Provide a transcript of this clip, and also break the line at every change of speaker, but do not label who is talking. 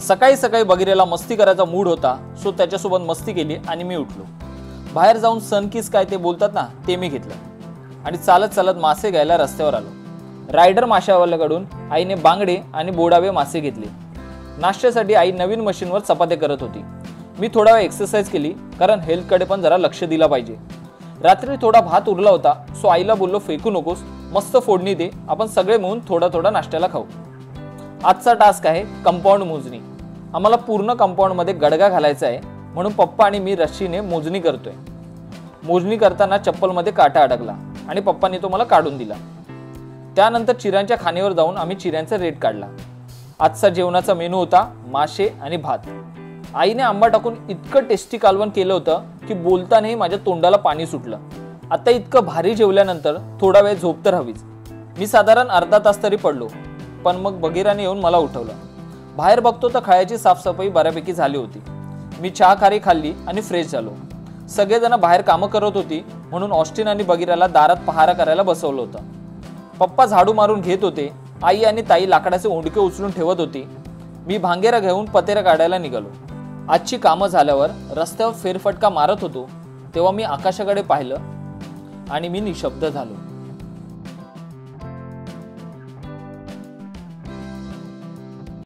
सकाळी सकाळी बगिरेला मस्ती करायचा मूड होता, सो त्याच्यासोबत मस्ती केली आणि मी उठलो. बाहेर जाऊन सनकिस काय ते बोलतात ना, ते मी घेतलं आणि चालत चालत मासे घ्यायला रस्त्यावर आलो. रायडर माशावाल्याकडून आईने बांगडे आणि बोडावे मासे घेतले. नाश्त्यासाठी आई नवीन मशीनवर चपात्या करत होती. मी थोडा वेळ एक्सरसाइज केली, कारण हेल्थकडे पण जरा लक्ष दिलं पाहिजे. रात्री थोडा भात उरला होता, सो आईला बोललो फेकू नकोस, मस्त फोडणी दे, आपण सगळे मिळून थोडा थोडा नाश्त्याला खाऊ. आजचा टास्क आहे कंपाऊंड मोजणी. आम्हाला पूर्ण कंपाऊंडमध्ये गडगा घालायचा आहे, म्हणून पप्पा आणि मी रस्सीने मोजणी करतोय. मोजणी करताना चप्पलमध्ये काटा अडकला आणि पप्पांनी तो मला काढून दिला. त्यानंतर चिऱ्यांच्या खाणीवर जाऊन आम्ही चिऱ्यांचा रेट काढला. आजचा जेवणाचा मेनू होता मासे आणि भात. आईने आंबा टाकून इतकं टेस्टी कालवण केलं होतं की बोलतानाही माझ्या तोंडाला पाणी सुटलं. आता इतकं भारी जेवल्यानंतर थोडा वेळ झोप तर हवीच. मी साधारण अर्धा तास तरी पडलो, पण मग बगीराने येऊन मला उठवलं. बाहेर बघतो तर खळ्याची साफसफाई बऱ्यापैकी झाली होती. मी चहा खारी खाल्ली आणि फ्रेश झालो. सगळेजण बाहेर कामं करत होती, म्हणून ऑस्टिन आणि बगीराला दारात पहारा करायला बसवलं होतं. पप्पा झाडू मारून घेत होते. आई आणि ताई लाकडाचे ओंडके उचलून ठेवत होती. मी भांगेरा घेऊन पतेरा काढायला निघालो. आजची कामं झाल्यावर रस्त्यावर फेरफटका मारत होतो, तेव्हा मी आकाशाकडे पाहिलं आणि मी निशब्द झालो.